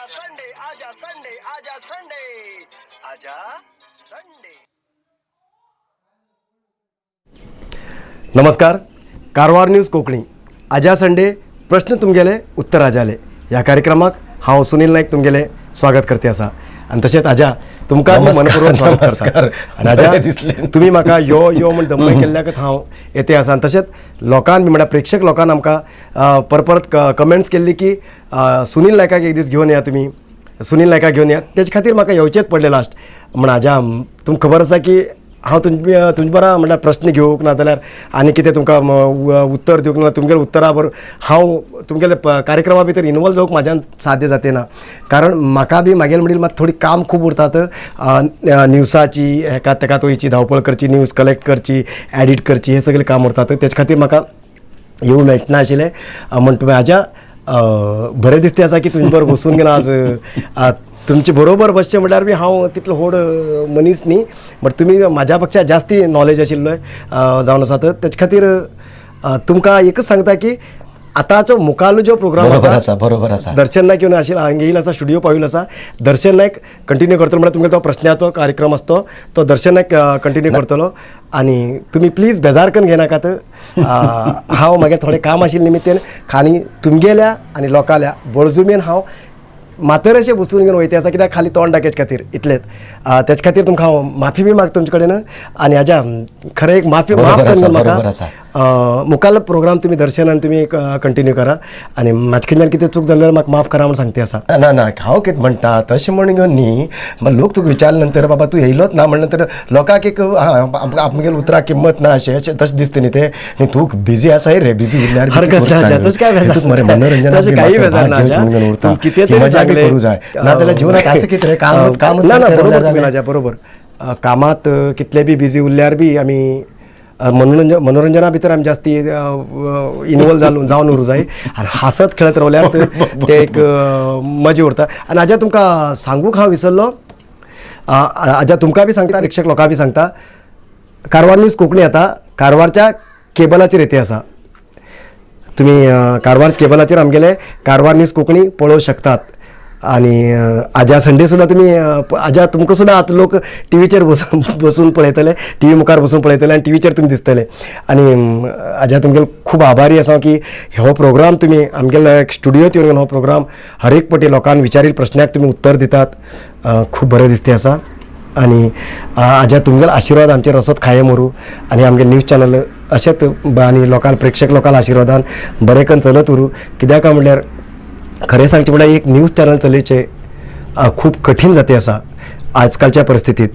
Sunday आजा Sunday आजा Sunday आजा संडे. नमस्कार. कारवार न्यूज कोंकणी आजा संडे प्रश्न तुमगेले उत्तर आजाले ह्या कार्यक्रमाक हांव सुनील नायक तुमगेले स्वागत करते आसा आनी तशेंच आजा तुमकां मनपूर्वक स्वागत करता. आनी आजा तुमी म्हाका यो यो म्हण दमय केल्ल्याकच हांव येते आसा. आनी तशेंच लोकांन म्हणल्यार प्रेक्षक लोकांन आमकां परत कमेंट्स केल्ली की सुनील नायकाक एक दीस घेवन या तुमी, सुनील नायकाक घेवन या. तेजे खातीर म्हाका येवचेंच पडलें लास्ट. म्हण आजा तुमकां खबर आसा की हांव तुमचे बरा म्हणल्यार प्रश्न घेवंक नाजाल्यार आनी कितें तुमकां उत्तर दिवंक ना. तुमगेले उत्तरा बरोबर हांव तुमगेले कार्यक्रमा भितर इनवॉल्व जावंक म्हाज्यान साध्य जाते ना. कारण म्हाका बी म्हागेले म्हणील मात थोडी काम खूब उरतात. न्यूजाची हेका तेका वयची धांवपळ करची, न्यूज कलेक्ट करची, एडीट करची, हे सगळें काम उरतात. तेजे खातीर म्हाका येवंक मेळटना आशिल्लें. म्हण तुवें हाज्या बरें दिसता आसा की तुजे बरोबर बसून घेवन आज तुमचे बरोबर बसचें म्हटल्यार बी हांव तितलो व्हड मनीस न्ही, बट तुमी म्हाज्या पेक्षा जास्ती नॉलेज आशिल्लो जावन आसात. तेजे खातीर तुमकां एकच सांगता की आतांचो मुखाल्लो जो प्रोग्राम बरोबर आसा दर्शन नायक येवन आशिल्लो हांगा येयला आसा, स्टुडिओ पाविल्लो आसा. दर्शन नायक कंटिन्यू करतलो म्हळ्यार तुमकां तो प्रश्नाचो कार्यक्रम आसतो तो दर्शन नायक कंटिन्यू करतलो. आनी तुमी प्लीज बेजार करून घेनाकात. हांव म्हागे थोडें काम आशिल्ले निमित्तान खाली तुमगेल्या आनी लोकांल्या बळजुमेन हांव मातर अशें बसून घेवन वयता आसा कित्याक खाली तोंड दाखयचे खातीर इतलेंच. तेजे खातीर तुमकां हांव माफी बी मागता तुमचे कडेन. आनी हाज्या खरें एक माफ करून म्हाका मुखाल्लो प्रोग्राम तुमी दर्शनान तुमी कंटिन्यू करा. आनी म्हाजे कडल्यान कितें चूक जाल्यार म्हाका माफ करा म्हण सांगता आसा. ना ना हांव कितें म्हणटा तशें म्हण घेवन न्ही. लोक तुका विचारले नंतर बाबा तूं येयलोच ना म्हणले नंतर लोकांक एक आमगेल्या उतराक किंमत ना अशें तशें दिसता न्ही तें. न्ही तूं बिजी आसा रे, बिजी उरल्यार मनोरंजन करूं जाय नाजाल्यार जिवनांत असं कितें रे काम बरोबर. कामात कितले बी बिजी उरल्यार बी आमी मनोरंजना भितर आमी जास्ती इनवॉल्व जावन उरूं जाय. आनी हासत खेळत रावल्यार ते एक मजा उरता. आनी हाज्या तुमकां सांगूंक हांव विसरलो. हाज्या तुमकां बी सांगता, प्रेक्षक लोकांक बी सांगता, कारवार न्यूज कोंकणी आतां कारवारच्या केबलाचेर येते आसा. तुमी कारवार केबलाचेर आमगेले कारवार न्यूज कोंकणी पळोवंक शकतात. आनी आजा संडे सुद्दां तुमी आजा तुमकां सुद्दां आतां लोक टीव्हीचेर बसून पळयतले, टीव्ही मुखार बसून पळयतले आनी टीव्हीचेर तुमी दिसतले. आनी हाज्या तुमगेले खूब आभारी आसा की हो प्रोग्राम तुमी आमगेल्या स्टुडियोत येवन हो प्रोग्राम हर एक पाटी लोकांनी विचारील प्रश्नाक तुमी उत्तर दितात. खूब बरें दिसता आसा. आनी हाज्या तुमगेलो आशिर्वाद आमचेर असोच कायम उरूं. आनी आमगे न्यूज चॅनल अशेंच आनी लोकांक प्रेक्षक लोकांक आशिर्वादान बरें करून चलत उरूं. कित्याक म्हळ्यार खरें सांगचें म्हळ्यार एक न्यूज चॅनल चलयचें खूब कठीण जाती आसा आजकालच्या परिस्थितीत.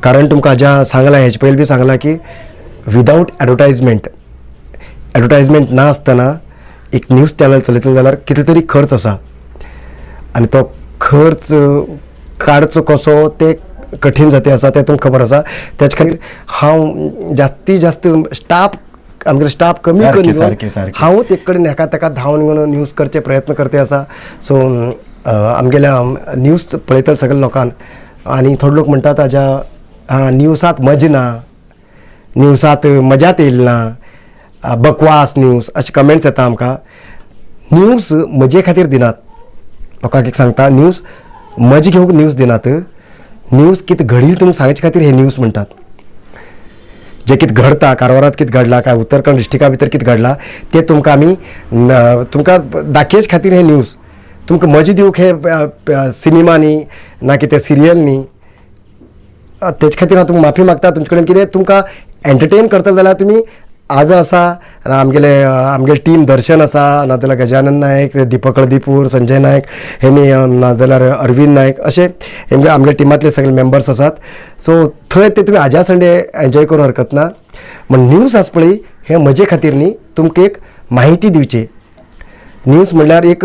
कारण तुमकां हाज्या सांगलां, हेजे पयलीं बी सांगलां की विदावट एडवर्टायजमेंट नासतना एक न्यूज चॅनल चलयतलो जाल्यार कितें तरी खर्च आसा. आनी तो खर्च काडचो कसो ते कठीण जाती आसा तें तुमकां खबर आसा. तेजे खातीर हांव जास्तीत जास्त आमगे स्टाफ कमी करून हांव ते कडेन हेका तेका धांवन घेवन न्यूज करचे प्रयत्न करते आसा. सो आमगेल्या न्यूज पळयतले सगळे लोकांक. आनी थोडे लोक म्हणटात हाज्या न्यूजांत मजा ना, न्यूजांत मजात येयली ना, बकवास न्यूज अशे कमेंट्स येता आमकां. न्यूज मजे खातीर दिनात. लोकांक एक सांगता, न्यूज मजा घेवंक न्यूज दिनात. न्यूज कितें घडील तुमकां सांगचे खातीर हे न्यूज म्हणटात. जे कितें घडटा कारवारांत कितें घडलां काय उत्तर कन्नड डिस्ट्रिक्टा भितर कितें घडलां तें तुमकां आमी तुमकां दाखयचे खातीर हे न्यूज. तुमकां मजा दिवंक हे सिनेमा न्ही ना कितें सिरियल न्ही. तेजे खातीर हांव तुमकां माफी मागता. तुमचे कडेन कितें तुमकां एंटरटेन करतले जाल्यार तुमी आज आसा आमगे टीम दर्शन आसा, नाजाल्यार गजानन नायक, दीपक हळदीपूर, संजय नायक हेमी, नाजाल्यार अरविंद नायक अशे हे आमगे टिमांतले सगळे मेंबर्स आसात. सो थंय ते तुमी हाज्या संडे एन्जॉय करूं हरकत ना. म्हण न्यूज आसा पळय हे मजे खातीर न्ही, तुमकां एक माहिती दिवची. न्यूज म्हणल्यार एक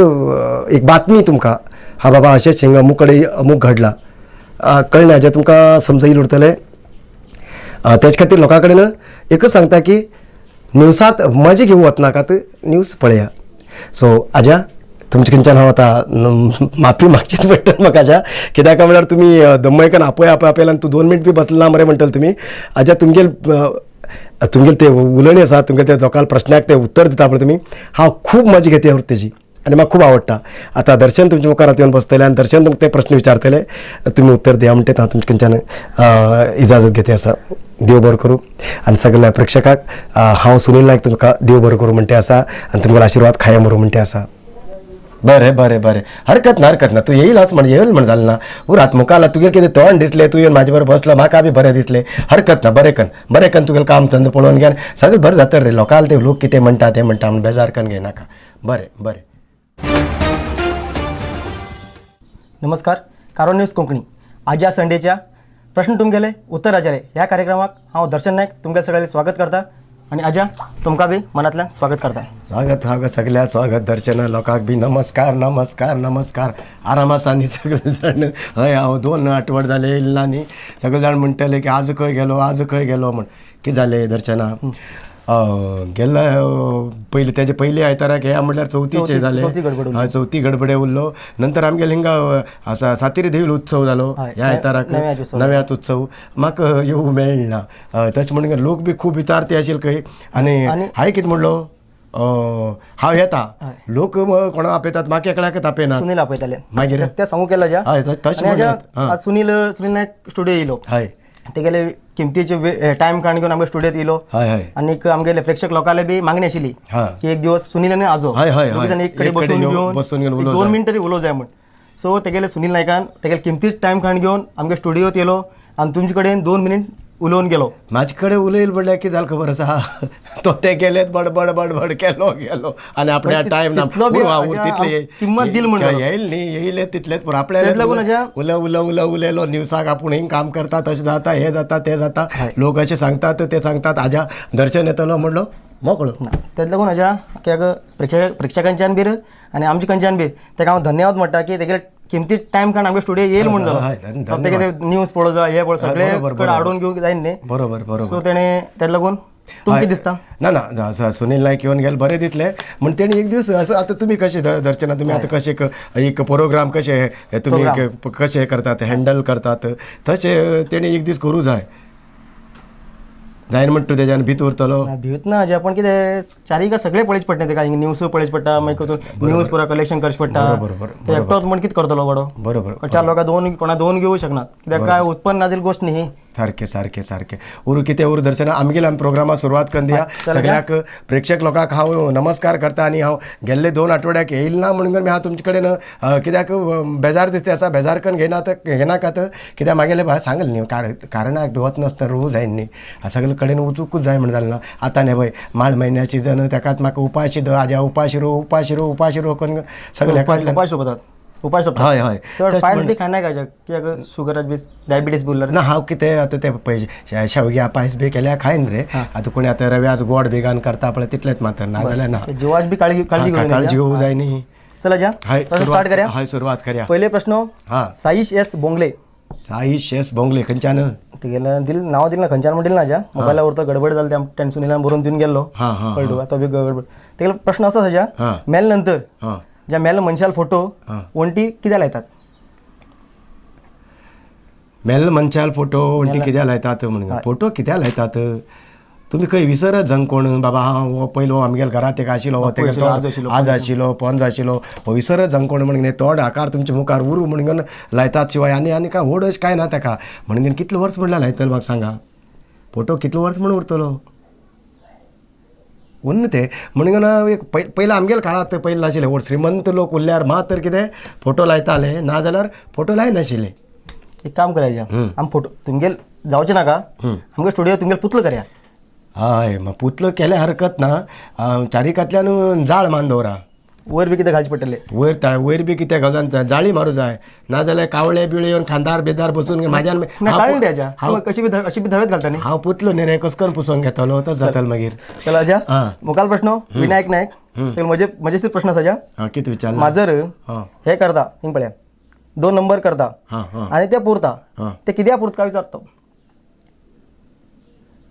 बातमी तुमकां हा बाबा अशेंच हिंगा अमूक कडेन अमूक घडला कळ्ळें. हाजें तुमकां समजईल उरतलें. तेजे खातीर लोकां कडेन एकच सांगता की न्यूजांत मजा घेवंक वचनाकात, न्यूज पळया. सो आजा तुमचे कडच्यान हांव आतां माफी मागचीच पडटा म्हाका आजा. कित्याक म्हळ्यार तुमी दमयकन आपयला आनी तूं 2 मिनट बी बसलो ना मरे म्हणटले तुमी. आजा तुमगेले ते उलणी आसा, तुमगेले ते लोकांक प्रश्नाक ते उत्तर दिता पळय तुमी, हांव खूब मजा घेता तेजी. आणि म्हाका खूब आवडटा. आतां दर्शन तुमच्या मुखारात येवन बसतले आनी दर्शन तुमकां ते प्रश्न विचारतले, तुमी उत्तर दिया म्हणटे हांव तुमचे खंयच्यान इजाजत घेते आसा. देव बरो करूं. आनी सगळ्या प्रेक्षकाक हांव सुनील नायक तुमकां देव बरो करूं म्हणटे आसा आनी तुमकां आशिर्वाद खायम बरो म्हणटे आसा. बरें बरें बरें, हरकत ना तू येयलाच म्हण येयल म्हण जालें ना. उरात मुखाला तुगे कितें तोंड दिसलें, तू येवन म्हाजे बरोबर बसलो, म्हाका बी बरें दिसलें. हरकत ना, बरें कन तुगेलें काम चंद पळोवन घे, सगळें बरें जाता रे. लोकाल ते लोक कितें म्हणटा तें म्हणटा म्हण बेजार करून घेनाका. बरें. नमस्कार. कारो न्यूज कोंकणी आज या संडेच्या प्रश्न तुमगेले उत्तर आचारे ह्या कार्यक्रमाक हांव दर्शन नायक तुमगे सगळ्यांनी स्वागत करता आणि आजा तुमकां बी मनांतल्यान स्वागत करता. स्वागत सगळ्या स्वागत दर्शना लोकांक बी नमस्कार. आरामासांनी सगळे जाण हय हांव 2 आठवड जाले येयला न्ही. सगळे जाण म्हणटले की आज खंय गेलो म्हण. कितें जालें दर्शना गेल्लो पयलीं तेजे पयलीं आयताराक हे म्हणल्यार चवथीचे जाले. चवथी गडबडे उरलो. नंतर आमगेले हिंगा सातेरी देवील उत्सव जालो ह्या आयताराक, नव्याच उत्सव. म्हाका येवंक मेळना. तशें म्हणून लोक बी खूब विचारते आशिल्ले खंय. आनी हांवें कितें म्हणलो हांव येता, लोक कोणा आपयतात, म्हाका एकल्याकच आपयना. सुनील आपयताले मागीर ते सांगू केला जा. हय तशें आज सुनील नायक स्टुडियो येयलो. हय तेगेले किमतीचे टायम काडून घेवन आमगे स्टुडियोत येयलो. आनी आमगेले प्रेक्षक लोकांले बी मागणी आशिल्ली की एक दिवस सुनील आनी आजो एक कडेन बसून घेवन 2 मिनट तरी उलोवं जाय म्हण. सो तेगेले सुनील नायकान तेगेले किमतीच टायम काडून घेवन आमगे स्टुडियोत येयलो आनी तुमचे कडेन 2 मिनीट उलोवन गेलो. म्हाजे कडेन उलयले म्हणल्यार कितें जालें खबर आसा, तो ते गेलेत बडबड गेलो आनी आपल्या टायम ना तितले किंमत दिल म्हणून येयले तितलेच पूण आपल्या उलयलो न्यूजाक आपूण हिंग काम करता, तशें जाता, हे जाता ते जाता, लोक अशें सांगतात ते सांगतात. हाज्या दर्शन येतलो म्हणलो मोकळो. तेच लागून हाज्या कित्याक प्रेक्षकांच्यान बीर आनी आमच्या खंयच्यान बीर ताका हांव धन्यवाद म्हणटा की तेगेले किमती टायम काडून आमगे स्टुडियो येयल म्हणून जालो. तेगे न्यूज पळोवं जाय, हे पळोवं सगळे कडेन हाडून घेवंक जाय न्ही. बरोबर. सो तेणें तेच लागून तुमकां कितें दिसता? ना सुनील नायक येवन गेले बरें दिसलें. म्हण तेणी एक दीस असं आतां तुमी कशें दर्शना तुमी आतां कशें एक प्रोग्राम कशें तुमी कशें करतात, हँडल करतात, तशें तेणी एक दीस करूं जायना म्हणटा तूं तेज्यान भीत उरतलो. भिवत ना हाजे पण कितें चारीक सगळें पळयच पडटा तेका. न्यूज पळयच पडटा, मागीर न्यूज पुरो कलेक्शन करचें पडटा. तो एकटोच म्हण कितें करतलो बडो. बरोबर. 4 लोकां कोणा 2 घेवंक शकना कित्याक काय उत्पन्न ना जाली गोश्ट न्ही ही. सारकें उरू कितें उरू दर्शना आमगेले आमी प्रोग्रामा सुरवात करून दिया. सगळ्याक प्रेक्षक लोकांक हांव नमस्कार करता. आनी हांव गेल्ले 2 आठवड्याक येयला ना म्हणून हांव तुमचे कडेन कित्याक बेजार दिसता आसा. बेजार करून घेनाकात कित्याक म्हागेले भायर सांगले न्ही कारणाक भिवत नासतना रोज जायना न्ही. सगळे कडेन वचूंकूच जाय म्हण जालें ना. आतां न्ही पळय माळ म्हयन्याची जन ताकाच म्हाका उपाशी हाज्या उपाशी रो करून सगळे उपाय सोंपता. हय चड पायस बी खायना काय कित्याक शुगराक बी डायबिटीज बी उरल्यार ना. हांव कितें आतां ते पळय शेवग्या पायस बी केल्यार खायन रे. आतां कोणी आतां रव्याच गोड बेगान करता पळय तितलेंच मात्र ना जाल्यार ना. जिवाच बी काळजी घेवंक जाय न्ही. चला जा स्टार्ट करया. सुरवात करया. पहिले प्रश्न साईश एस बोंगले. साईश एस बोंगले खंयच्यान? तेगेलें नांव दिलें ना खंयच्यान म्हण दिलें ना हाज्या मोबायलार तो गडबड जालो त्या टेन सुनीलान बरोवन दिवन गेल्लो कळटो. तो बी गडबड. तेगेलो प्रश्न असो हाज्या मेल नंतर ज्या मेल्ल्या मनशाल फोटो वण्टी कित्याक लायतात? मेल्ल्या मनशाल फोटो वण्टी कित्याक लायतात म्हणून फोटो कित्याक लायतात? तुमी खंय विसरत जावन कोण बाबा हांव पयलो आमगेल्या घरांत एक आशिल्लो आज आशिल्लो पंज आशिल्लो विसरत जावन कोण म्हणून तोंड आकार तुमच्या मुखार उरू म्हणून लायतात. शिवाय आनी काय व्हड अशें कांय ना ताका. म्हणून कितले वर्स म्हणल्यार लायतलो म्हाका सांगा. फोटो कितले वर्स म्हणून उरतलो उन्न ते म्हणून एक पयलीं आमगेल्या काळांत पयलीं नाशिल्ले व्हड श्रीमंत लोक उरल्यार मात कितें फोटो लायताले, नाजाल्यार फोटो लायनाशिल्ले. एक काम करायचे आमी फोटो तुमगेल जावचें नाका आमगे स्टुडियो तुमगेल पुतलो करया. हय मग पुतलो केल्यार हरकत ना. चारिकांतल्यान जाळ मान दवरा. वयर बी कितें घालचे पडटले. वयर बी कितें घालून जाळी मारूं जाय. नाजाल्यार कावळे बिवळे येवन खांदार बेदार बसून म्हाज्यान अशी बी धवेत घालता न्ही. हांव पुतलो न्ही रे कसकन पुसोवन घेतलो तस जातलो मागीर. चला हाज्या मुखाल प्रश्न विनायक नायक. मजेशीर प्रश्न आसा. कितें विचारलें? माजर हे करता हिंग पळया 2 नंबर करता आनी ते पुरता ते कित्याक पुरता विचारता.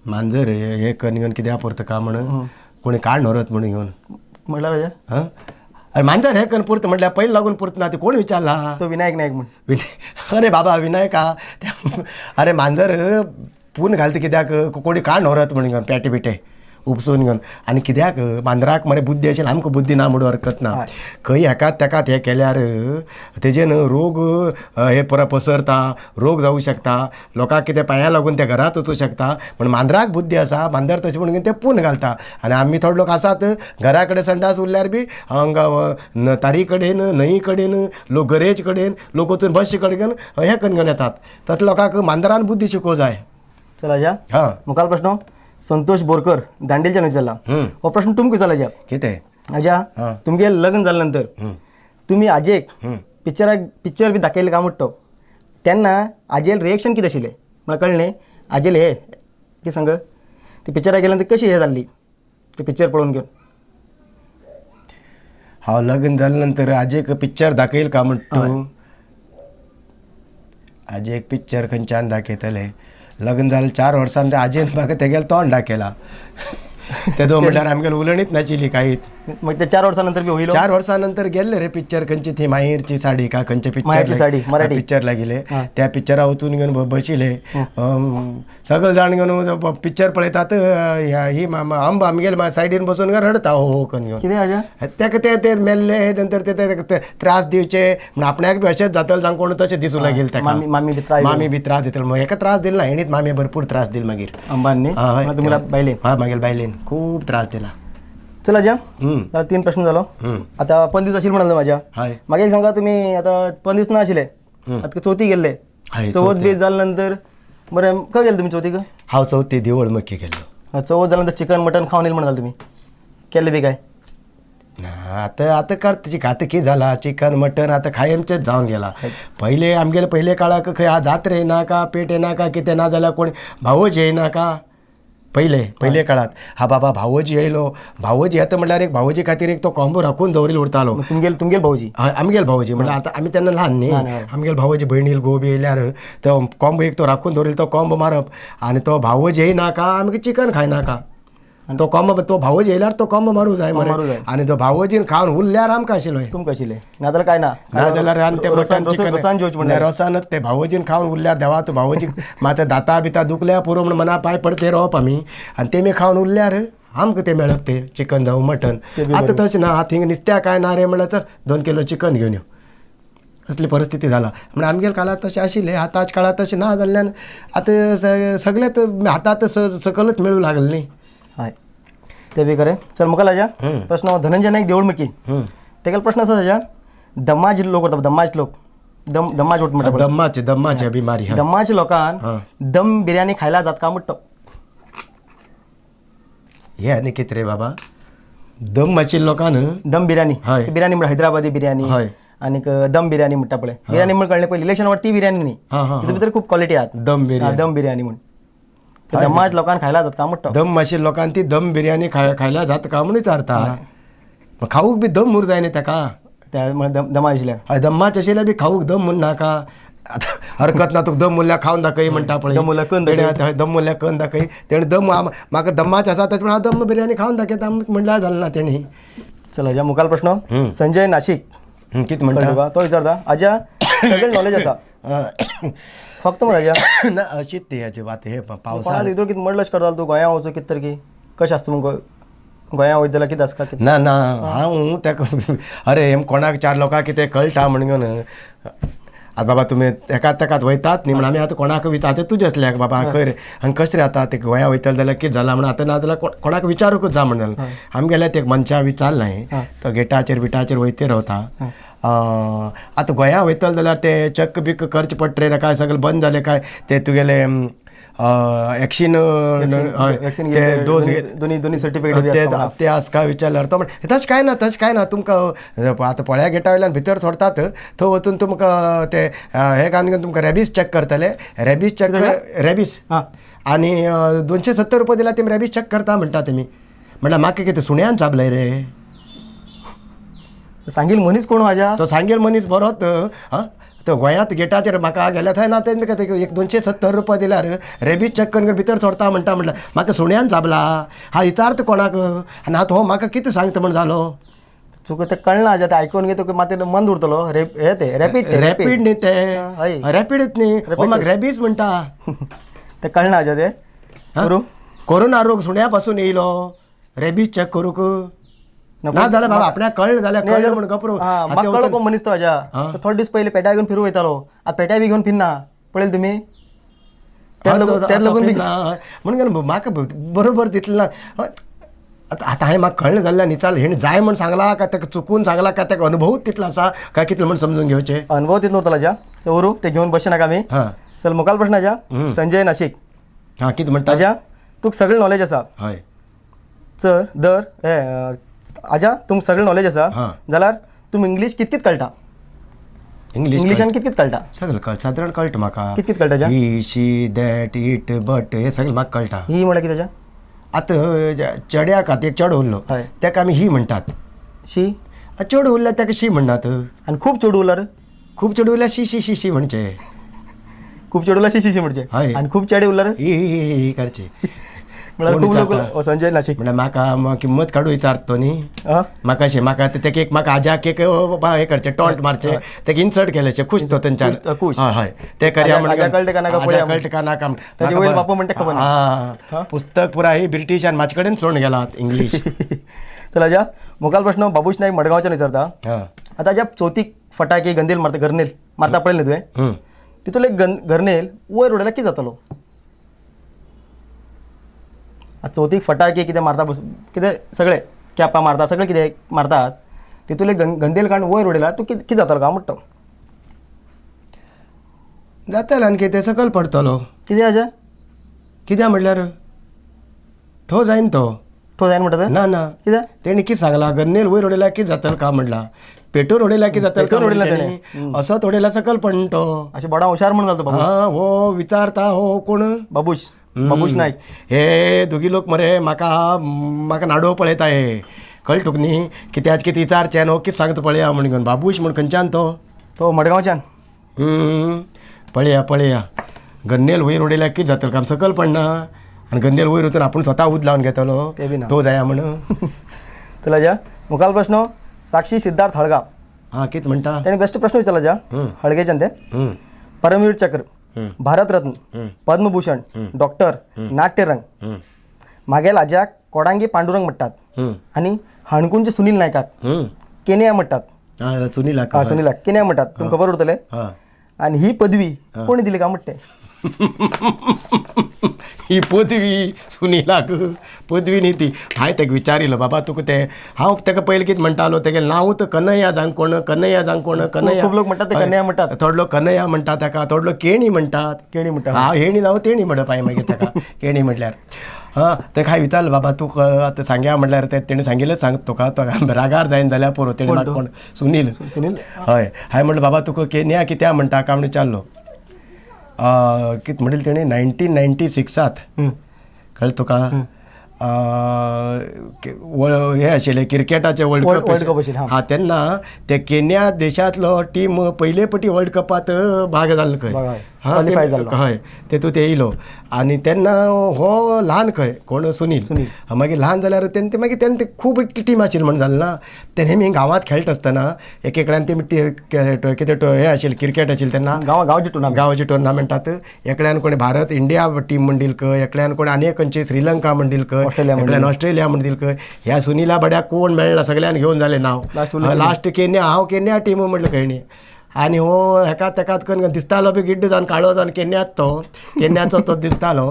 मांजर हे करून घेवन कित्याक पुरता का म्हणून कोणी काड व्हरत म्हणून घेवन म्हटल्यार हाज्या अरे मांजर हे करून पुरता म्हटल्यार पयलीं लागून पुरता ना. ते कोण विचारला? तो विनायक नायक म्हण. अरे बाबा विनायका अरे मांजर पून घालता कित्याक कोणी काड व्हरत म्हणून घेवन पेटे बिटे उपसून घेवन आनी कित्याक मांजराक मरे बुद्धी असेल आमकां बुद्धी ना म्हणून हरकत ना खंय हेकात तेकात हे केल्यार तेजेन रोग हे पसरता रोग जावं शकता लोकांक कितें पांयां लागून ते घरांत वचूं शकता पण मांजराक बुद्धी आसा मांजर तशें म्हणून ते पूण घालता आनी आमी थोडे लोक आसात घरा कडेन संडास उरल्यार बी तारी कडेन न्हंये कडेन लोक गरेज कडेन लोक वचून बशी कडेन हे करून घेवन येतात तसल्या लोकांक मांजरान बुद्धी शिकोवं जाय. चला जा हां मुखार प्रश्न संतोष बोरकर दांडेलच्यान विचारला हो प्रश्न तुमकां विचारला जा कितें अजा तुमगे लग्न जाल्या नंतर तुम्ही आजेक पिक्चर बी दाखयले काय म्हणतो तेन्ना आजेल रिएक्शन कितें आशिल्लें मला कळ्ळें आजेल हे कितें सांग ती पिक्चराक गेल्यानंतर कशी हे जाल्ली ते पिक्चर पळोवन घेवन हांव लग्न जाल्या नंतर आजेक पिक्चर दाखयल का म्हणटा आजेक पिक्चर खंयच्यान दाखयतले लग्न जालें 4 वर्सां ते आजेन म्हाका तेगेलें तोंड दाखयलां तेदो म्हणल्यार आमगेली उलवणीच नाशिल्ली कांयच मग ते 4 वर्सानंतर बी होईल 4 वर्सानंतर गेल्ले रे पिक्चर खंयची ती माहेरची साडी का खंयचे माहेरची साडी, मराठी. पिक्चरला गेले त्या पिक्चरा वचून घेवन बशिले सगळे जाण घेवन पिक्चर पळयतात ही अंब आमगेले सायडीन बसून रडता हो करून घेवन कितें आजा तेका ते मेल्ले नंतर ते त्रास दिवचे म्हण आपणाक बी अशेंच जातले जावं कोण तशें दिसूं लागेल तेका मामी बी त्रास दितले मग हेका त्रास दिलो ना हेणीच मामी भरपूर त्रास दिलो मागीर अंबानी तुम्हाला बायले हय मागीर बायलेन खूब त्रास दिला. चला जा आता 3 प्रश्न जालो आता 15 दीस आशिल्ले म्हणाले माझ्या हय मागे एक सांगा तुम्ही आता 15 दीस ना आशिल्ले आता चवथी गेल्ले चवथ बी जाल्या नंतर बरें खंय गेले तुम्ही चवथीक हांव चवथी देवळ मक्की गेल्लो चवथ जाल्या नंतर चिकन मटन खावन येईल म्हणाल तुम्ही केल्ले बी काय ना आतां करता आता कितें जाला चिकन मटन आतां कायमचेच जावन गेला पयले आमगेले पयले काळाक खंय जात्रा येना का पेट येना का कितें ना जाल्यार कोण भावोजी येना का पयले काळात हा बाबा भावोजी येयलो भावोजी येता म्हटल्यार एक भावोजी खातीर एक तो कॉम्बो राखून दवरील उरतालो तुमगेल भाऊजी हय आमगेल भावोजी म्हटल्यार आतां आमी तेन्ना ल्हान न्ही आमगेल भावोजी भयणील घोव बी येयल्यार तो कॉम्बो एक तो राखून दवरील तो कॉम्बो मारप आनी तो भावोजी येयना का आमगे चिकन खायना का तो कॉम्बो तो भावोजी येयल्यार तो कॉम्बो मारूं जाय मरे आनी तो भावोजीन खावन उरल्यार आमकां आशिल्लो तुमकां आशिल्ले नाजाल्यार काय ना जाल्यार आनी ते मटन चिकन म्हणल्यार रोसानच ते भावोजीन खावन उरल्यार देवा तूं भावोजी मात दाता बिता दुखल्या पुरो म्हण मना पांय पडते रावप आमी आनी तेमी खावन उरल्यार आमकां ते मेळप ते चिकन जावं मटन आतां तशें ना थिंग नुस्त्या काय ना रे म्हळ्यार चल 2 किलो चिकन घेवन यो असली परिस्थिती जाला म्हणजे आमगेल्या काळात तशें आशिल्लें आतांच्या काळात तशें ना जाल्ल्यान आतां सगळेच हातात सकलच मेळूं लागले न्ही हय ते बी खरें चल मुखार लाजा प्रश्न धनंजय नाईक देवळ मकी तेगेलो प्रश्न आसा ताज्या दम्माज लोक करता दम्माज लोक दम्माज म्हणटा दम्माचे बिमारी दम्माच्या लोकांक दम बिर्याणी खायला जात का म्हणटा हे आनी कितें रे बाबा दम आशिल्ल्या लोकांन दम बिर्याणी हय बिर्याणी म्हणटा हैदराबादी बिर्याणी हय आनीक दम बिर्याणी म्हणटा पळय बिर्याणी म्हण कळ्ळें पयलीं इलेक्शन ती बिर्याणी न्ही तितून भितर खूब क्वॉलिटी आहात दम बिर्याणी म्हण दम्माज लोकांक खायला जात का म्हणटा दम आशिल्ल्या लोकांक ती दम बिर्याणी खायला जाता का म्हणून विचारता खावूक बी दम उर जाय न्ही ताका दमा आशिल्ल्या हय दम्माचे आशिल्ल्या बी खावूक दम म्हण नाका हरकत ना तुका दम उरल्या खावन दाखय म्हणटा पळय दम उरल्या करून दाखय तेणे दम म्हाका दम्माचे आसा तेच हांव दम बिर्याणी खावन दाखयता म्हणल्यार जालें ना तेणी. चला या मुखार प्रश्न संजय नाशिक कितें म्हणटा तो विचारता आजा सगळें नॉलेज आसा फक्त म्हण आजा ना अशीच ती हाची बात हे पावसाळ्यांत इतलो कितें म्हणलंच करतालो तूं गोंया वचूं कितें तर की कशें आसता मग गोंया वयत जाल्यार कितें आसता कितें ना ना हांव तेका अरे कोणाक 4 लोकांक कितें कळटा म्हण घेवन आतां बाबा तुमी एकाच वयतात न्ही म्हणून आमी आतां कोणाक विचारता तुजे असल्याक बाबा खंय रे हांगा कशें जाता ते गोंया वयतले जाल्यार कितें जालां म्हणून आतां ना जाल्यार कोणाक विचारूंकच जा म्हणून आमी गेल्यार ते मनशा विचारलें तो गेटाचेर बिटाचेर वयते रावता आतां गोंया वयतले जाल्यार ते चक्क बिक्क करचे पडटे रे काय सगळें बंद जालें काय ते तुगेले वॅक्सिन डोस दोनी सर्टिफिकेट ते आस काय विचारल्यार तो म्हणटा तशें कांय ना तुमकां आतां पळ्या गेटा वयल्यान भितर सोडतात थंय वचून तुमकां ते हे घालून तुमकां रॅबीज चॅक करतले रॅबीज आनी 270 रुपया दिल्यार तेमी रॅबीज चॅक करता म्हणटा तेमी म्हणल्यार म्हाका कितें सुण्यान चाबलय रे सांगील मनीस कोण म्हाज्या तो सांगेल मनीस बरोच तो गोंयांत गेटाचेर म्हाका गेल्या थंय ना तें एक 270 रुपया दिल्यार रेबीज चॅक करून भितर सोडता म्हणटा म्हटल्यार म्हाका सुण्यान चाबला हा विचारता कोणाक आनी आतां हो म्हाका कितें सांगता म्हण जालो चुक ते कळना आजा ते आयकून घेतो मात मन उरतलो हे ते रॅपीड न्ही ते रॅपीडच न्ही हो म्हाका रॅबीज म्हणटा ते कळना आजा ते करूं कोरोना रोग सुण्यापासून येयलो रेबीज चेक करूक ना जाल्यार बाबा आपल्याक कळ्ळें जाल्यार कळ्ळें म्हणून गप्रो म्हाका कळ्ळो कोण मनीस तो हाज्या थोडे दीस पयलीं पेट्या घेवन फिरूंक वयतालो आतां पेट्या बी घेवन फिरना पळयलें तुमी तेच लागून म्हणून म्हाका बरोबर दितलें ना आतां हांवें म्हाका कळ्ळें जाल्यार न्ही चाल हेणें जाय म्हण सांगला काय ताका चुकून सांगला काय ताका अनुभव तितलो आसा काय कितलो म्हण समजून घेवचें अनुभव तितलो उरतलो हाज्या चवरू ते घेवन बसचे नाका आमी चल मुखाल प्रश्न हाज्या संजय नाशिक कितें म्हणटा हाज्या तुका सगळें नॉलेज आसा हय चल दर हाज्या तुमकां सगळें नॉलेज आसा जाल्यार तुमी इंग्लीश कितकीत कळटा इंग्लिशान कितकीत कळटा सगळें कळटा सादारण कळटा म्हाका कितकीत कळटा ही शी दॅट इट बट हे सगळें म्हाका कळटा ही म्हळ्यार कितें हाज्या आतां चेड्याक आतां एक चेडो उरलो ताका आमी ही म्हणटात शी चेडो उरल्यार ताका शी म्हणटात आनी खूब चेडूं उरल्यार खूब चेडो उरल्यार शी शी शी शी म्हणचे खूब चेडूं उरल्यार शी शी म्हणचे हय आनी खूब चेडे उरल्यार ही करचे म्हळ्यार खूब लोक संजय नाशिक म्हळ्यार म्हाका किंमत काडूं विचारतो न्ही म्हाका अशें म्हाका तेका एक म्हाका आज्याक एक हे करचे टॉन्ट मारचे तेका इन्सर्ट केलेशे खुश तो थंयच्यान हय हय ते करया कळटा का नाका कळटा का नाका ताजे वयर बापू म्हणटा खबर ना पुस्तक पुरा ही ब्रिटिशान म्हाजे कडेन सोडून गेलात इंग्लीश चल हाज्या मुखाल प्रश्न बाबूश नायक मडगांवच्यान विचारता आतां हाज्या चवथीक फटाके गंदेल मारता घरनेल मारता पळयलें तुवें तितून एक घरनेल वयर उडयल्यार कितें जातालो चवथीक फटाके कितें मारता कितें सगळें कॅपां मारता सगळें कितें मारतात तितून एक गंदेल काडून वयर उडयला तूं कितें जातालो काय म्हणटा जातालो आनी कितें सकयल पडटलो कितें हाज्या कित्याक म्हटल्यार ठो जायन तो ठो जायन म्हणटा ना ना कित्याक तेणी कितें सांगला गन्नेल वयर उडयल्यार कितें जातलें काय म्हणला पेटोर उडयल्यार कितें जातलें पेटोर उडयला तेणें असोच उडयल्यार सकयल पडना तो अशें बडा हुशार म्हणून जालो बाबू हो विचारता हो कोण बाबूश नायक हे दोगी लोक मरे म्हाका नाडो पळयता हे कळ्ळें तुका न्ही कित्याच कितें विचारचें न्हू कितें सांगता पळया म्हण घेवन बाबूश म्हण खंयच्यान तो मडगांवच्यान पळया गन्नेल वयर उडयल्यार कितें जातलें काम सकयल पडना आनी गन्नेल वयर वचून आपूण स्वता उद लावन घेतलो ते बी ना तो जाया म्हण चल हाज्या मुखाल प्रश्न साक्षी सिद्धार्थ हळगा कितें म्हणटा तेणें बेस्ट प्रश्न विचारला हाज्या हळगेच्यान ते परमवीर चक्र भारतरत्न पद्मभूषण डॉक्टर नाट्यरंग मागेल हाज्याक कोडांगी पांडुरंग म्हणटात आनी हाणकुंचे सुनील नायकाक केन्या म्हणटात सुनीलाक केन्या म्हणटात तुमकां खबर उरतलें आनी ही पदवी कोणी दिली काय म्हणटे ही पदवी सुनीलाक पदवी न्ही ती हांवें ताका विचारिल्लो बाबा तुका ते हांव ताका पयलीं कितें म्हणटालो तेगेलें नांवूच कन्हैया जांकोण कन्हैया खूब लोक म्हणटात ते कन्हैया म्हणटात थोडे लोक कन्हैया म्हणटा ताका थोडे लोक केणी म्हणटात हांव हेणी नांव तेणी म्हणप हांवें मागीर ताका केणी म्हटल्यार ताका हांवें विचारलें बाबा तुका आतां सांगया म्हटल्यार तेणें सांगिल्लें सांग तुका तो रागार जायन जाल्यार पुरो तेणें म्हाका कोण सुनील हय हांवें म्हणलें बाबा तुका केन्या कित्या म्हणटा काय म्हणून विचारलो कितें म्हणिल्लें तेणें 1996 कळ्ळें तुका हे आशिल्ले क्रिकेटाचे वर्ल्ड कप तेन्ना ते केन्या देशांतलो टीम पयले पटी वर्ल्ड कपांत भाग जाल्लो खंय हय तेतूंत ते येयलो आनी तेन्ना हो ल्हान खंय कोण सुनील मागीर ल्हान जाल्यार तेन्ना ते खूब टीम आशिल्ली म्हण जालें ना ते नेहमी गांवांत खेळटा आसतना एक एकल्यान कितें हे आशिल्लें क्रिकेट आशिल्लें तेन्ना गांवाची टुर्नामेंटात एकल्यान कोणी भारत इंडिया टीम म्हणील खंय एकल्यान कोणी आनी खंयची श्रीलंका म्हणील खंय एकल्यान ऑस्ट्रेलिया म्हणील खंय ह्या सुनीला बड्याक कोण मेळना सगळ्यान घेवन जालें नांव लास्ट केन्या हांव केन्या टीम म्हणलें खंय न्ही आनी हो हेका तेकात करून दिसतालो बी गिड्ड जावन काळो जावन केन्याचो तो दिसतालो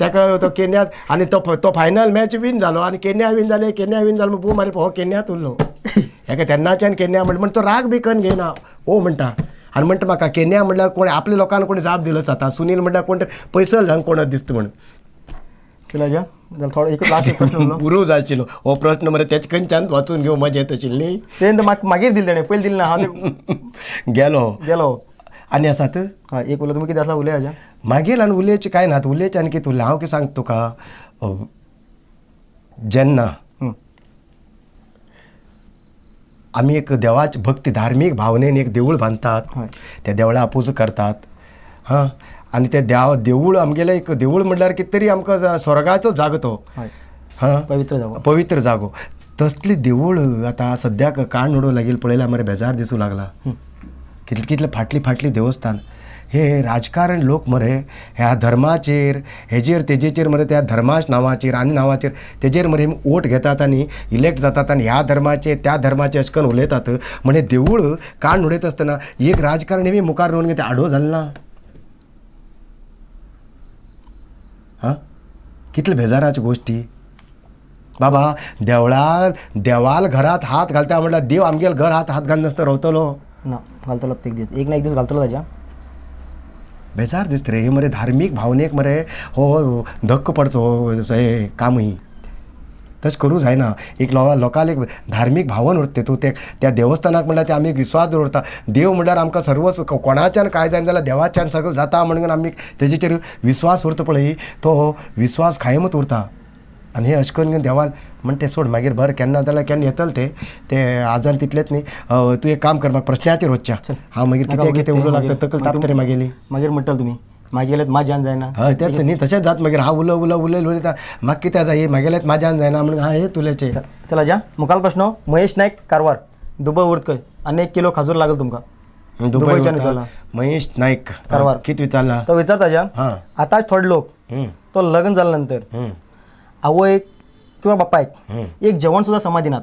तेका तो केन्यात आनी तो फायनल मॅच विन जालो आनी केन्या विन जालो बू मारी हो केन्यात उरलो हेका तेन्नाच्यान केन्या म्हण तो राग बी करून घेयना ओ म्हणटा आनी म्हणटा म्हाका केन्या म्हणल्यार कोण आपल्या लोकांक कोणी जाप दिलो जाता सुनील म्हणल्यार कोण पयसल जावन कोण दिसता म्हण उरूज आशिल्लो हो प्रश्न मरे तेच खंयच्यान वाचून घेवं मजा येत आशिल्ली तें मागीर दिलें तेणें पयलीं दिलें ना हांव गेलो आनी आसात एक उलय तुमी कितें आसा उलय हाज्या मागीर आनी उलयचें कांय ना उलयचें आनी कितें उरलें हांव कितें सांगता तुका जेन्ना आमी एक देवाची भक्ती धार्मीक भावनेन एक देवूळ बांदतात त्या देवळा पुजा करतात आनी ते देवूळ आमगेलें एक देवूळ म्हणल्यार कितें तरी आमकां स्वर्गाचो जागो तो पवित्र जागो तसली देवूळ आतां सद्याक काण उडोवंक लागील पळयल्यार मरे बेजार दिसूं लागला कितले फाटली देवस्थान हे राजकारण लोक मरे ह्या धर्माचेर हेजेर तेजेचेर मरे त्या धर्माच नांवाचेर आनी नांवाचेर तेजेर मरे वोट घेतात आनी इलेक्ट जातात आनी ह्या धर्माचे त्या धर्माचे अशें करून उलयतात. म्हणजे देवूळ काण उडयत आसतना एक राजकारणी बी मुखार रावन ते आडो जालें ना. हां कितले बेजाराच्यो गोश्टी बाबा. देवाल घरात हात घालता म्हटल्यार देव आमगेले घर हात घालून नासता रावतलो ना. घालतलो एक दीस, एक ना एक दीस घालतलो ताच्या. बेजार दिसता रे हे मरे धार्मीक भावनेक मरे हो धक्क पडचो हे कामही तशें करूं जायना. एक लोकांक एक धार्मीक भावन उरता तूं त्या देवस्थानाक म्हणल्यार ते आमी विश्वास दवरता. देव म्हणल्यार आमकां सर्वच कोणाच्यान काय जायना जाल्यार देवाच्यान सगळें जाता म्हणून आमी तेजेचेर विश्वास उरता पळय तो विश्वास कायमच उरता. आनी हे अशें करून देवाल म्हण तें सोड मागीर बरें केन्ना जाल्यार केन्ना येतले ते आजून तितलेंच न्ही. तूं एक काम कर म्हाका प्रश्नाचेर वचच्या हांव मागीर कितें उलोवं लागता तकल तापता रे मागेली मागीर म्हणटलो तुमी म्हागेलेत म्हाज्यान जायना. हय तेंच न्ही तशेंच जाता मागीर हांव उलयता म्हाका कितें जाय म्हागेलेत म्हाज्यान जायना म्हणून हां हे तुलेचे. चला जा मुखाल प्रश्न. महेश नायक कारवार दुबय उरतकय आनी 1 किलो खाजूर लागल तुमकां. दुबयच्यान विचारला महेश नायक कारवार. कितें विचारला तो विचारता जा हां आतांच थोडे लोक तो लग्न जाल्या नंतर आवयक किंवा बापायक एक जेवण सुद्धा समा दिनात.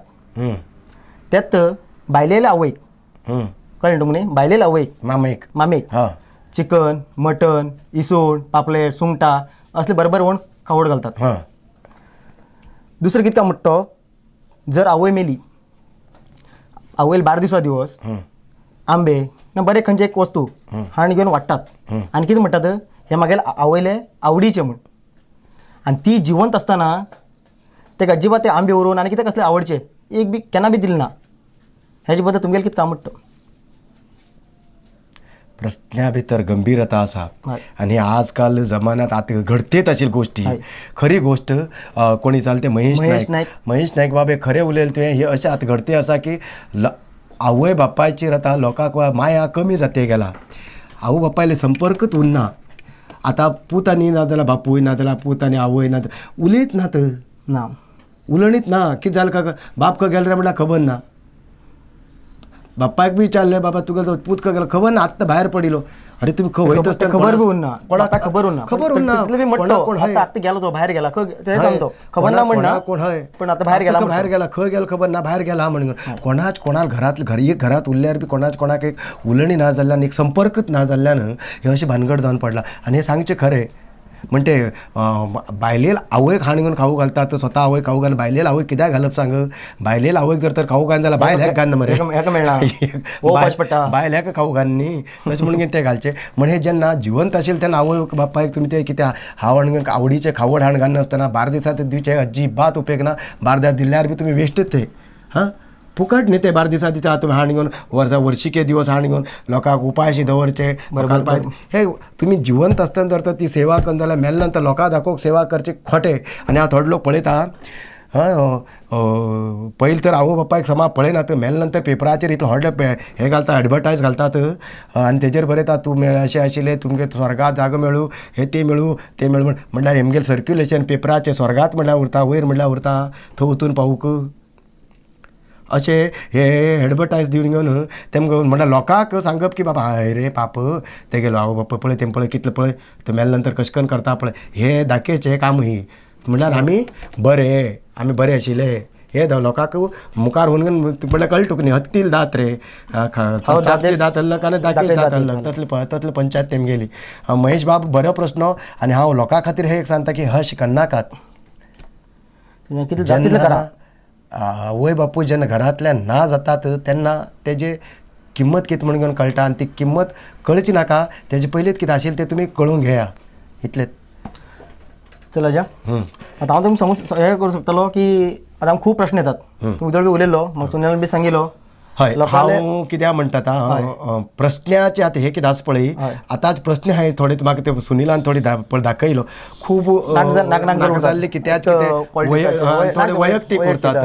त्यात बायलेल्या आवयक कळ्ळें तुमने बायलेल्या आवयक मामेक चिकन मटन इसवण पापलेट सुंगटां असले बरोबर वण खावड घालतात. दुसरें कितें काय म्हणटा जर आवय मेली आवयल 12 दिवसा दिवस आंबे ना बरें खंयचे एक वस्तू हाण घेवन वाडटात. आनी कितें म्हणटात हे म्हागेले आवयले आवडीचे म्हण. आनी ती जिवंत आसतना ते अजिबात ते आंबे उरून आनी कितें कसले आवडचे एक बी केन्ना बी दिले ना. हेजे बद्दल तुमगेलें कितें काम म्हणटा. प्रश्ना भितर गंभीरता आसा आनी आजकाल जमान्यांत आतां घडतेच आशिल्ली गोश्टी खरी गोश्ट कोणी जालें ते महेश नायक बाबे खरें उलयलें तुवें हे अशें आतां घडतें आसा की आवय बापायचेर आतां लोकांक माया कमी जाते गेला. आवय बापायले संपर्कच उरना. आतां पूत आनी नाजाल्यार बापूय नाजाल्यार पूत आनी आवय नाजाल्यार उलयत नात ना उलयणीच ना. कितें जालें काय बाप खंय गेलो रे म्हणल्यार खबर ना. बापायक बी विचारलें बाबा तुका पूत खंय गेलो खबर ना. आत्तां भायर पडिलो अरे तुमी खंय वयता आसतना खबर बी उरना कोणाक खबर उरना आतां गेलो तो भायर गेला खंय सांगतो खबर ना म्हणना कोण हय पण आतां भायर गेला खंय गेलो खबर ना भायर गेला म्हणून कोणाल घरात उरल्यार बी कोणाक एक उलणी ना जाल्ल्यान एक संपर्कच ना जाल्ल्यान हे अशें भानगड जावन पडला. आनी हे सांगचें खरें म्हणटे बायलेल आवयक हाण घेवन खावू घालतात स्वता आवय खावू घालून बायलेल आवयक कित्याक घालप सांग. बायलेल आवयक जर तर खावू घालना जाल्यार बायल हेक घालना मरे बायल हेका खावू घाल न्ही तशें म्हणून ते घालचे. म्हणजे जेन्ना जिवंत आशिल्ले तेन्ना आवय बापायक तुमी ते कित्याक हांव हाण आवडीचे खावड हाण घालना आसतना 12 दिसांत दिवचे अजिबात उपेग ना. 12 दीस दिल्यार बी तुमी वेस्टच ते हां फुकट न्ही ते 12 दिसां दिता तुमी हाण घेवन वर्शिके दिवस हाण घेवन लोकांक उपायशी दवरचे बरोबर. हे तुमी जिवंत आसतना जर तर ती सेवा करना जाल्यार मेल्या नंतर लोकांक दाखोवंक सेवा करचे खोटे. आनी हांव थोडे लोक पळयता पयलीं तर आवय बापायक समा पळयनात मेल्या नंतर पेपराचेर इतले व्हडले हे घालता एडवर्टायज घालतात आनी तेजेर बरयता तूं अशें आशिल्लें तुमगे स्वर्गांत जागो मेळूं हे ते मेळूं म्हणल्यार हेमगेलें सर्क्युलेशन पेपराचें स्वर्गांत म्हणल्यार उरता वयर म्हणल्यार उरता थंय वचून पावूंक अशें हे एडवर्टायज दिवन घेवन तेमकां म्हणल्यार लोकांक सांगप की बाबा हाय रे पाप ते गेलो आवय बापा पळय तें पळय कितलें पळय ते मेल्या नंतर कशें करून करता पळय हे दाखयचें काम ही म्हणल्यार आमी बरे आशिल्ले हे लोकांक मुखार होऊन म्हणल्यार कळटा तुका न्ही हत्तील दात रे चापचे दात हल्लक आनी दाखयचे दात हल्लक तसले पंचायत तेम गेली. महेश बाब बरो प्रश्न आनी हांव लोकां खातीर हे एक सांगता की हश करनाकात. आवय बापूय जेन्ना घरांतल्यान ना जातात तेन्ना तेजे किंमत कितें म्हणून घेवन कळटा आनी ती किंमत कळची नाका तेजे पयलींच कितें आशिल्लें तें तुमी कळून घेया इतलेंच. चला जा आतां हांव तुमकां हे करूं शकतलो की आतां हांव खूब प्रश्न येतात तुमी जर उलयलो म्हाका सुनील बी सांगिल्लो हय हांव कित्याक म्हणटा प्रश्नाचे आतां हे कितें आसा पळय आतांच प्रश्न हांवें थोडे म्हाका ते सुनिलान थोडी दाखयलो खूब जाल्ले कित्याक थोडे वैयक्तीक उरतात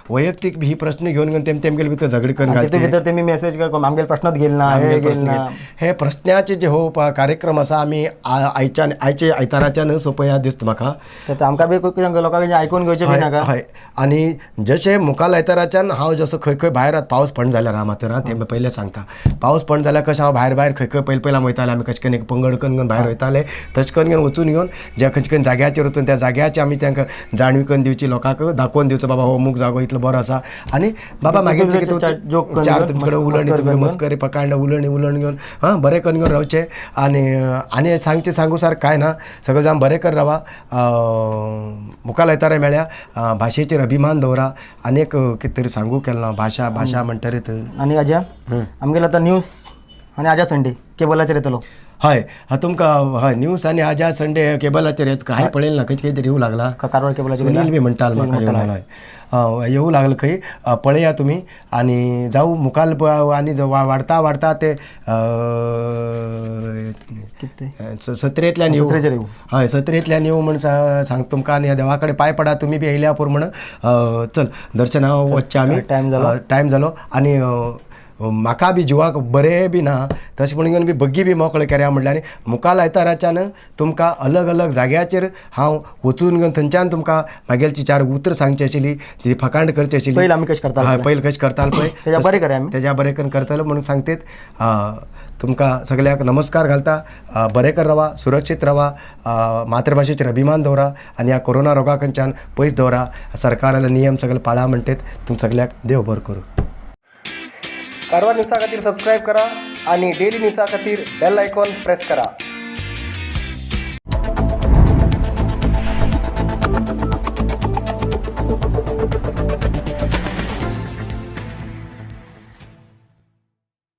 वैयक्तीक ही प्रश्न घेवन तेमगेले भितर झगडी करून घालचे भितर तेमी मेसेज आमगेले प्रश्नच गेल ना हे प्रश्नाचे जे हो कार्यक्रम आसा आमी आयचे आयताराच्यान सोंपया दिसता म्हाका. आमकां बी लोकांक आयकून घेवचें बी नाका. हय आनी जशें मुखाल आयताराच्यान हांव जसो खंय भायर पावस पण जाल्यार हांव मातर ते पयलें सांगता पावस पण जाल्यार कशें हांव भायर खंय खंय पयलीं आमी वयताले आमी कशें करून एक पंगड करून भायर वयताले तशें करून वचून घेवन ज्या खंयचे करून जाग्याचेर वचून त्या जाग्याची आमी तांकां जाणवी करून दिवची लोकांक दाखोवन दिवचो बाबा हो अमूक जागो इतलो बरो आसा आनी बाबा मागीर चार तुमचे कडेन उलणी तुमकां मस्करी पकांड उलण घेवन हां बरें करून घेवन रावचें आनी सांगू सारकें कांय ना सगळें जाण बरें कर रावा मुखार येतारे मेळ्या भाशेचेर अभिमान दवरा आनीक कितें तरी सांगू केलो भाशा म्हणटरीत आनी आजा आमगेलो आतां न्यूज आनी आजा संडे केबलाचेर येतलो हय तुमकां हय न्यूज आनी आजा संडे केबलाचेर येत हांवें पळयलें ना खंय तरी येवं लागला कारवार केबलाचेर सुनील बी म्हणटालो म्हाका येवं लागला येवं लागलं खंय पळया तुमी आनी जावं मुखाल आनी वाडता ते सत्रेंतल्यान येवं हय सत्रेंतल्यान येवं म्हण सांग तुमकां आनी देवा कडेन पांय पडा तुमी बी येयल्या पूण म्हण चल दर्शना वचचें आमी टायम जालो आनी म्हाका बी जिवाक बरें बी ना तशें म्हणून घेवन बी बग्गी बी मोकळे केल्या म्हटल्यार मुखाल आयताराच्यान तुमकां अलग अलग जाग्याचेर हांव वचून घेवन थंयच्यान तुमकां मागेलची 4 उतर सांगची आशिल्ली ती फकांड करची आशिल्ली पयलीं आमी कशें करता हय पयलीं कशें करताले पळय तेज्या बरें करून करतलो म्हणून सांगतेत तुमकां सगळ्याक नमस्कार घालता बरें कर रावा सुरक्षीत रावा मातृभाशेचेर अभिमान दवरा आनी ह्या कोरोना रोगा कडच्यान पयस दवरा सरकाराले नियम सगळे पाळा म्हणटात तुमकां सगळ्याक देव बरें करूं कारवार न्यूजा खातीर सबस्क्रायब करा आणि डेली न्यूजा खातीर बेल आयकॉन प्रेस करा.